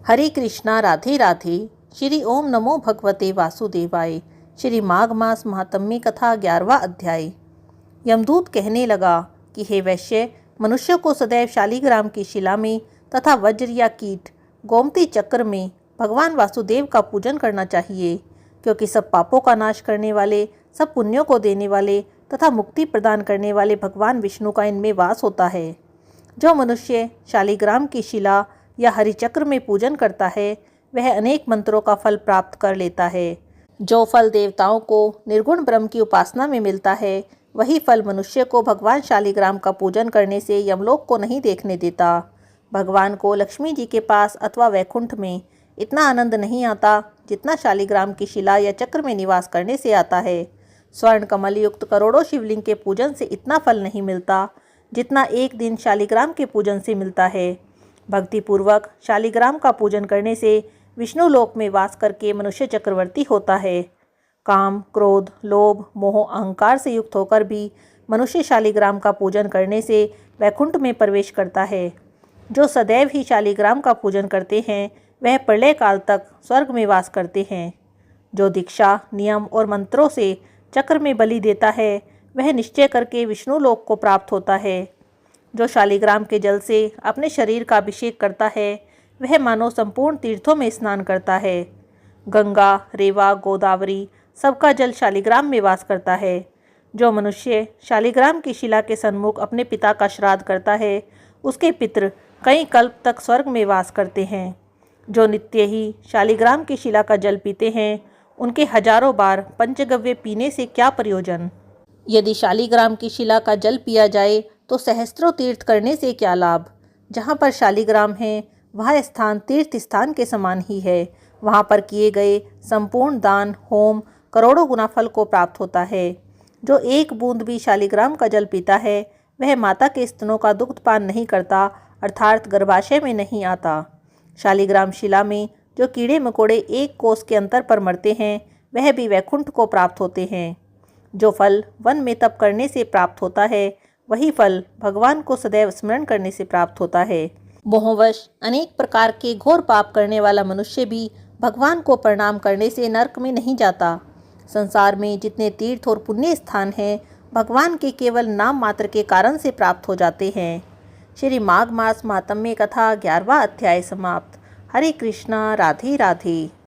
हरे कृष्णा राधे राधे। श्री ओम नमो भगवते वासुदेवाय। श्री माघ मास महात्म्य कथा 11वां अध्याय। यमदूत कहने लगा कि हे वैश्य, मनुष्य को सदैव शालिग्राम की शिला में तथा वज्र या कीट गोमती चक्र में भगवान वासुदेव का पूजन करना चाहिए, क्योंकि सब पापों का नाश करने वाले, सब पुण्यों को देने वाले तथा मुक्ति प्रदान करने वाले भगवान विष्णु का इनमें वास होता है। जो मनुष्य शालिग्राम की शिला या हरिचक्र में पूजन करता है, वह अनेक मंत्रों का फल प्राप्त कर लेता है। जो फल देवताओं को निर्गुण ब्रह्म की उपासना में मिलता है, वही फल मनुष्य को भगवान शालिग्राम का पूजन करने से यमलोक को नहीं देखने देता। भगवान को लक्ष्मी जी के पास अथवा वैकुंठ में इतना आनंद नहीं आता जितना शालिग्राम की शिला या चक्र में निवास करने से आता है। स्वर्ण कमल युक्त करोड़ों शिवलिंग के पूजन से इतना फल नहीं मिलता जितना एक दिन शालिग्राम के पूजन से मिलता है। भक्तिपूर्वक शालिग्राम का पूजन करने से विष्णु लोक में वास करके मनुष्य चक्रवर्ती होता है। काम, क्रोध, लोभ, मोह, अहंकार से युक्त होकर भी मनुष्य शालिग्राम का पूजन करने से वैकुंठ में प्रवेश करता है। जो सदैव ही शालिग्राम का पूजन करते हैं, वह प्रलय काल तक स्वर्ग में वास करते हैं। जो दीक्षा, नियम और मंत्रों से चक्र में बलि देता है, वह निश्चय करके विष्णु लोक को प्राप्त होता है। जो शालिग्राम के जल से अपने शरीर का अभिषेक करता है, वह मानो संपूर्ण तीर्थों में स्नान करता है। गंगा, रेवा, गोदावरी सबका जल शालिग्राम में वास करता है। जो मनुष्य शालिग्राम की शिला के सन्मुख अपने पिता का श्राद्ध करता है, उसके पितृ कई कल्प तक स्वर्ग में वास करते हैं। जो नित्य ही शालिग्राम की शिला का जल पीते हैं, उनके हजारों बार पंचगव्य पीने से क्या प्रयोजन। यदि शालिग्राम की शिला का जल पिया जाए तो सहस्त्रों तीर्थ करने से क्या लाभ। जहाँ पर शालिग्राम है, वह स्थान तीर्थ स्थान के समान ही है। वहाँ पर किए गए संपूर्ण दान, होम करोड़ों गुना फल को प्राप्त होता है। जो एक बूंद भी शालिग्राम का जल पीता है, वह माता के स्तनों का दुग्ध पान नहीं करता, अर्थात गर्भाशय में नहीं आता। शालिग्राम शिला में जो कीड़े मकोड़े एक कोस के अंतर पर मरते हैं, वह भी वैकुंठ को प्राप्त होते हैं। जो फल वन में तप करने से प्राप्त होता है, वही फल भगवान को सदैव स्मरण करने से प्राप्त होता है। मोहवश अनेक प्रकार के घोर पाप करने वाला मनुष्य भी भगवान को प्रणाम करने से नरक में नहीं जाता। संसार में जितने तीर्थ और पुण्य स्थान हैं, भगवान के केवल नाम मात्र के कारण से प्राप्त हो जाते हैं। श्री माघ मास महात्म्य कथा 11वां अध्याय समाप्त। हरे कृष्णा, राधे राधे।